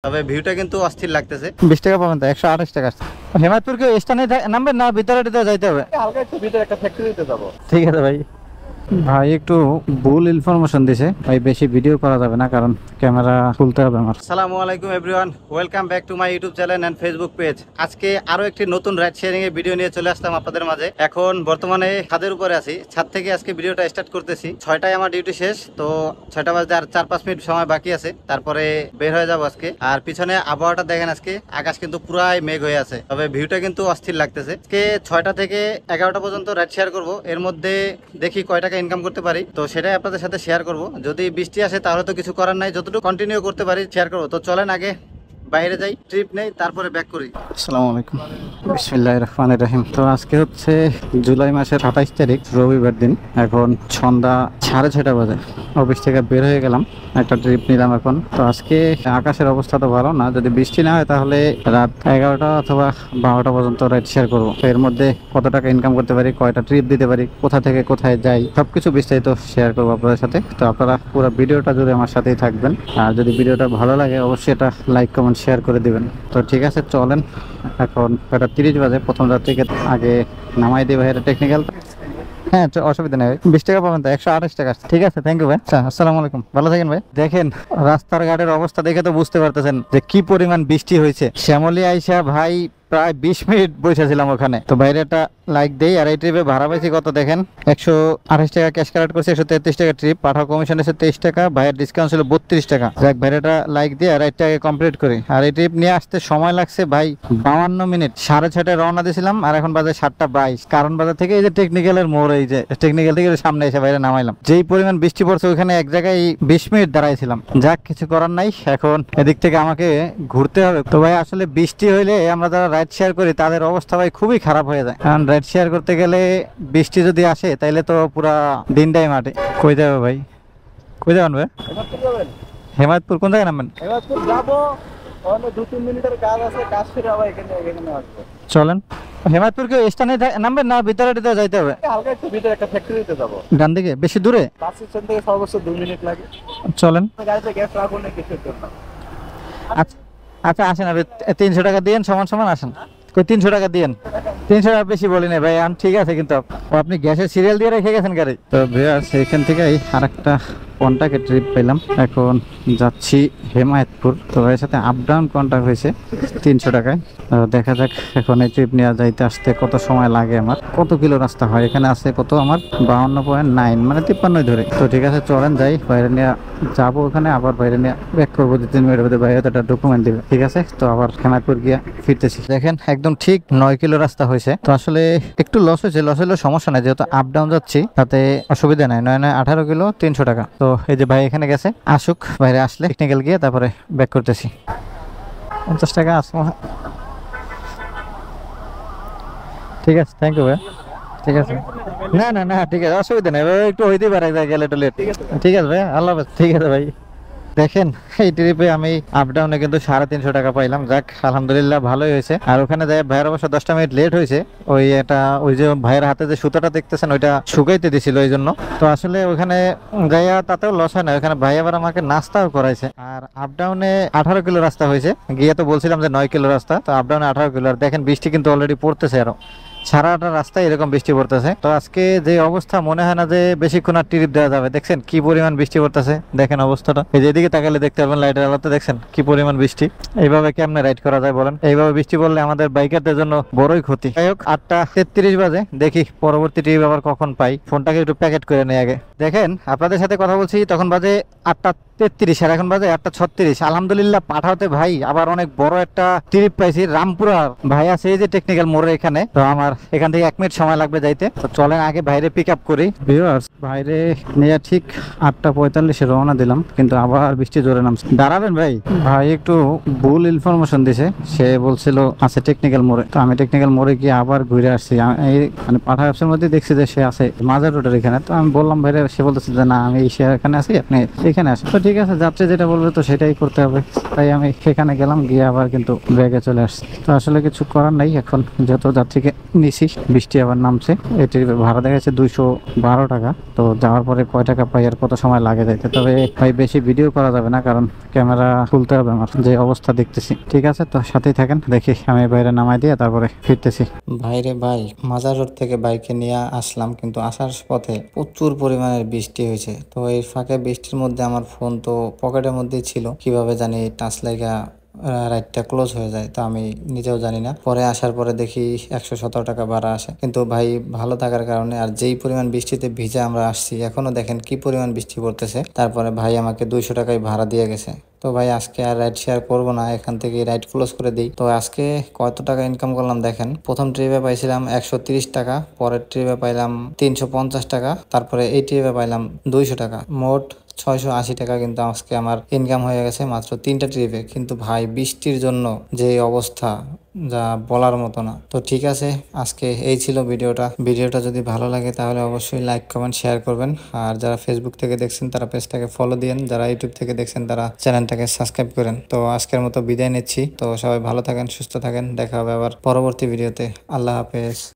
তবে ভিউটা কিন্তু অস্থির লাগতেছে। 20 টাকা পাবেন তো, 128 টাকা। হেমায়তপুর কি স্থানে নামবেন না ভিতরে যাইতে হবে? হালকা একটু ভিতরে একটা ফ্যাক্টরিতে যাবো। ঠিক আছে ভাই। ভাই একটু ভুল ইনফরমেশন দিছে ভাই, বেশি ভিডিও করা যাবে না কারণ ক্যামেরা খুলতে হবে আমার। আসসালামু আলাইকুম everyone, welcome back to my YouTube channel and Facebook page. আজকে আরো একটি নতুন রাইড শেয়ারিং এর ভিডিও নিয়ে চলে আসলাম আপনাদের মাঝে। এখন বর্তমানে ছাদের উপরে আছি, ছাদ থেকে আজকে ভিডিওটা স্টার্ট করতেছি। 6টায় আমার ডিউটি শেষ, তো 6টা বাজতে আর 4-5 মিনিট সময় বাকি আছে, তারপরে বের হয়ে যাবো আজকে। আর পিছনে আবহাওয়াটা দেখেন, আজকে আকাশ কিন্তু পুরাই মেঘ হয়ে আছে, তবে ভিউটা কিন্তু অস্থির লাগতেছে। আজকে 6টা থেকে 11টা পর্যন্ত রাইড শেয়ার করব। এর মধ্যে দেখি কয় টাকা ইনকাম করতে পারি, তো সেটাই আপনাদের সাথে শেয়ার করব। যদি বৃষ্টি আসে তাহলে তো কিছু করার নাই, যতটুকু কন্টিনিউ করতে পারি শেয়ার করবো। তো চলেন আগে বাইরে যাই, ট্রিপ নেই, তারপরে ব্যাক করি। আসসালামু আলাইকুম, বিসমিল্লাহির রহমানির রহিম। তো আজকে হচ্ছে জুলাই মাসের 28 তারিখ, রবিবার দিন। এখন সন্ধ্যা 6:30 বাজে। অফিস থেকে বের হয়ে গেলাম, একটা ট্রিপ নিলাম এখন। তো আজকে আকাশের অবস্থা তো ভালো না, যদি বৃষ্টি না হয় তাহলে রাত 11টা অথবা 12টা পর্যন্ত রাইড শেয়ার করবো। তো এর মধ্যে কত টাকা ইনকাম করতে পারি, কয়টা ট্রিপ দিতে পারি, কোথা থেকে কোথায় যাই, সবকিছু বিস্তারিত শেয়ার করবো আপনাদের সাথে। তো আপনারা পুরো ভিডিওটা জুড়ে আমার সাথেই থাকবেন। আর যদি ভিডিওটা ভালো লাগে অবশ্যই এটা লাইক কমেন্ট শেয়ার করে দিবেন। তো ঠিক আছে, চলেন। এখন 6:30 বাজে। প্রথম যাত্রীকে আগে নামাই দিই ভাইয়ের টেকনিক্যাল। হ্যাঁ, অসুবিধা নেই। 20 টাকা পাবেন তো, 128 টাকা। ঠিক আছে, থ্যাংক ইউ ভাই। আসসালামু আলাইকুম, ভালো থাকেন ভাই। দেখেন রাস্তার ঘাটের অবস্থা দেখে তো বুঝতে পারতেছেন যে কি পরিমাণ বৃষ্টি হয়েছে। শ্যামলী আইসা ভাই প্রায় 20 মিনিট বসেছিলাম ওখানে। তো বাইরে একটা লাইক দেই। আর এই ট্রিপে ভাড়া পাইছি কত দেখেন, 128 টাকা ক্যাশ কালেক্ট করছি, 133 টাকা ট্রিপ। পাঠাও কমিশন এসে 23 টাকা, ভাইয়ের ডিসকাউন্ট ছিল 32 টাকা। যাক, বাইরেটা লাইক দিয়ে রাইডটা আগে কমপ্লিট করি। আর এই ট্রিপ নিয়ে আসতে সময় লাগছে ভাই 52 মিনিট। 6:30 রওনা দিয়েছিলাম, আর এখন বাজে 7:22। কারণ বাজার থেকে এই যে টেকনিক্যালের মোড়, এই যে টেকনিক্যাল থেকে সামনে এসে বাইরে নামাইলাম। যেই পরিমাণ বৃষ্টি পড়ছে ওখানে এক জায়গায় 20 মিনিট দাঁড়াইছিলাম। যাক, কিছু করার নাই, এখন এদিক থেকে আমাকে ঘুরতে হবে। তো ভাই আসলে বৃষ্টি হইলে আমরা যারা রাইড শেয়ার করি তাদের অবস্থা ভাই খুবই খারাপ হয়ে যায়। কারণ রাইড শেয়ার করতে গেলে বৃষ্টি যদি আসে তাইলে তো পুরা দিনটাই মাঠে। কই যাবে ভাই, কই যাবেন ভাই? হেমায়তপুর কোন জায়গায় নামবেন? হেমায়তপুর যাবো, 2-3 মিনিটের কাজ আছে, কাজ সেরে আবার এখানে আসবো। চলেন। হেমায়তপুর কি স্থানে নামবেন না ভিতরে যাইতে হবে? হালকা একটু ভিতরে একটা ফ্যাক্টরিতে যাবো। ডান দিকে? বেশি দূরে? বাস স্ট্যান্ড থেকে সর্বোচ্চ 2 মিনিট লাগে। চলেন। গাড়িতে গ্যাস রাখবো না কিছুর জন্য। আচ্ছা আচ্ছা, আসেন। আপনি 300 টাকা দিয়েন, সমান সমান আসেন। কই 300 টাকা দিয়েন? 300 টাকা বেশি বলি না ভাই, ঠিক আছে। কিন্তু আপনি গ্যাসের সিরিয়াল দিয়ে রেখে গেছেন গাড়ি। তো ভিউয়ার্স, এখান থেকে আরেকটা কন্টাক্টে ট্রিপ পেলাম। এখন যাচ্ছি হেমায়তপুর। তো এর সাথে আপ ডাউন কন্টাক্ট হয়েছে 300 টাকায়। তো দেখা যাক এখন এই ট্রিপ নিয়ে যাইতে আসতে কত সময় লাগে, আমার কত কিলো রাস্তা হয়। এখানে আছে কত, আমার 52.9 মানে 53 ধরে। তো ঠিক আছে, চলেন যাই। বাইরে নিয়ে যাবো, ওখানে আবার বাইরে নিয়ে ব্যাক করবো 2-3 মিনিটের মধ্যে। বাইরে একটা ডকুমেন্ট দিবে, ঠিক আছে। তো আবার হেমায়তপুর গিয়ে ফিরতেছি। দেখেন একদম ঠিক 9 কিলো রাস্তা হয়েছে। তো আসলে একটু লস হয়েছে, লস হলেও সমস্যা নাই, যেহেতু আপ ডাউন যাচ্ছি তাতে অসুবিধা নাই। 9-9 18 কিলো 300 টাকা। তো এই যে ভাই এখানে গেছে, আসুক, বাইরে আসলে টেকনিক্যাল গিয়ে তারপরে ব্যাক করতেছি। 50 টাকা আসবো। ঠিক আছে, থ্যাংক ইউ ভাই। ঠিক আছে, না না না, ঠিক আছে, অসুবিধা নেই, একটু হইতে পারে গেলে টোলে। ঠিক আছে ভাই, আল্লাহ হাফেজ। ঠিক আছে ভাই। দেখেন এই ট্রিপে আমি আপ ডাউনে কিন্তু 350 টাকা পাইলাম। যাক, আলহামদুলিল্লাহ ভালোই হয়েছে। আর ওখানে যাই ভাইয়ের অবশ্য 10টা মিনিট লেট হয়েছে। ওই যে ভাইয়ের হাতে যে সুতাটা দেখতেছেন ওইটা শুকাইতে দিছিল এই জন্য। তো আসলে ওখানে যাইয়া তাতেও লস হয় না, ওখানে ভাই আবার আমাকে নাস্তাও করাইছে। আর আপ ডাউনে 18 কিলো রাস্তা হয়েছে, গিয়ে তো বলছিলাম যে 9 কিলো রাস্তা, তো আপ ডাউনে 18 কিলো। আর দেখেন বৃষ্টি কিন্তু অলরেডি পড়তেছে, আরো সারাটা রাস্তায় এরকম বৃষ্টি পড়তেছে। তো আজকে যে অবস্থা, মনে হয় না যে বেশিক্ষণ আর ট্রিপ দেওয়া যাবে। দেখছেন কি পরিমাণ বৃষ্টি পড়তেছে, দেখেন অবস্থাটা। এই যে এদিকে তাকালে দেখতে পাবেন লাইটের আলোতে, দেখছেন কি পরিমাণ বৃষ্টি। এইভাবে কেমনে রাইড করা যায় বলেন? এইভাবে বৃষ্টি পড়লে আমাদের বাইকারদের জন্য বড়ই ক্ষতি। যাই হোক, 8:33 বাজে। দেখি পরবর্তী ট্রিপ আবার কখন পাই। ফোনটাকে একটু প্যাকেট করে নেই আগে। দেখেন আপনাদের সাথে কথা বলছি তখন বাজে 8:33, আর এখন বাজে 8:36। আলহামদুলিল্লাহ পাঠাতে ভাই আবার অনেক বড় একটা ট্রিপ পাইছি। রামপুরা ভাই আছে এই যে টেকনিক্যাল মোড়ে এখানে। তো আমার এখান থেকে 1 মিনিট সময় লাগবে যাইতে। তো চলেন আগে বাইরে পিক আপ করি। ভিউয়ার্স, বাইরে নিয়ে ঠিক 8:45 রওনা দিলাম, কিন্তু আবার বৃষ্টি জোরে নামছে। দাঁড়াবেন ভাই। ভাই একটু ভুল ইনফরমেশন দিছে, সে বলছিল আছে টেকনিক্যাল মোড়ে। তো আমি টেকনিক্যাল মোড়ে গিয়ে আবার ঘুরে আসছি। এই মানে পাঠা অ্যাপসের মধ্যে দেখছি যে সে আছে মাজার রোডের এখানে। তো আমি বললাম ভাইরে, সে বলতেছে যে না, আমি এখানে আছি, আপনি এখানে আসেন। তো ঠিক আছে, যাত্রী যেটা বলবে তো সেটাই করতে হবে। তাই আমি সেখানে গেলাম, গিয়ে আবার কিন্তু ব্যাগে চলে আসছি। তো আসলে কিছু করার নাই, এখন যেহেতু যাত্রীকে নিছি, বৃষ্টি আবার নামছে। এটির ভাড়া দেখাচ্ছে 212 টাকা। তো যাওয়ার পরে কয় টাকা পাই আর কত সময় লাগে যাইতে। তবে ভাই বেশি ভিডিও করা যাবে না, কারণ ক্যামেরা খুলতে হবে আমার, যে অবস্থা দেখতেছি। ঠিক আছে, তো সাথেই থাকেন, দেখি আমি বাইরে নামাই দিয়ে তারপরে ফিরতেছি। ভাইরে ভাই, মাজার রোড থেকে বাইকে নিয়ে আসলাম, কিন্তু আসার পথে প্রচুর পরিমাণের বৃষ্টি হয়েছে। তো এই ফাঁকে বৃষ্টির মধ্যে আমার ফোন তো পকেটের মধ্যেই ছিল, কিভাবে জানি টাচ লাগা রাইডটা ক্লোজ হয়ে যায়, তো আমি নিজেও জানি না। পরে আসার পরে দেখি 117 টাকা ভাড়া আসে। কিন্তু ভাই ভালো থাকার কারণে আর যেই পরিমাণ বৃষ্টিতে ভিজে আমরা আসছি, এখনো দেখেন কি পরিমাণ বৃষ্টি পড়তেছে, তারপরে ভাই আমাকে 200 টাকায় ভাড়া দিয়ে গেছে। তো ভাই আজকে আর রাইড শেয়ার করবো না, এখান থেকে রাইড ক্লোজ করে দিই। তো আজকে কত টাকা ইনকাম করলাম দেখেন। প্রথম ট্রিপে পাইছিলাম 130 টাকা, পরের ট্রিপে পাইলাম 350 টাকা, তারপরে এই ট্রিপে পাইলাম 200 টাকা, মোট 680 টাকা কিন্তু আজকে আমার ইনকাম হয়ে গেছে মাত্র 3টা ট্রিপে। কিন্তু ভাই বৃষ্টির জন্য যে অবস্থা, যা বলার মতো না। তো ঠিক আছে, আজকে এই ছিল ভিডিওটা যদি ভালো লাগে তাহলে অবশ্যই লাইক কমেন্ট শেয়ার করবেন। আর যারা ফেসবুক থেকে দেখছেন তারা পেজটাকে ফলো দিন, যারা ইউটিউব থেকে দেখছেন তারা চ্যানেলটাকে সাবস্ক্রাইব করেন। তো আজকের মতো বিদায় নিচ্ছি। তো সবাই ভালো থাকেন, সুস্থ থাকেন, দেখা হবে আবার পরবর্তী ভিডিওতে। আল্লাহ হাফেজ।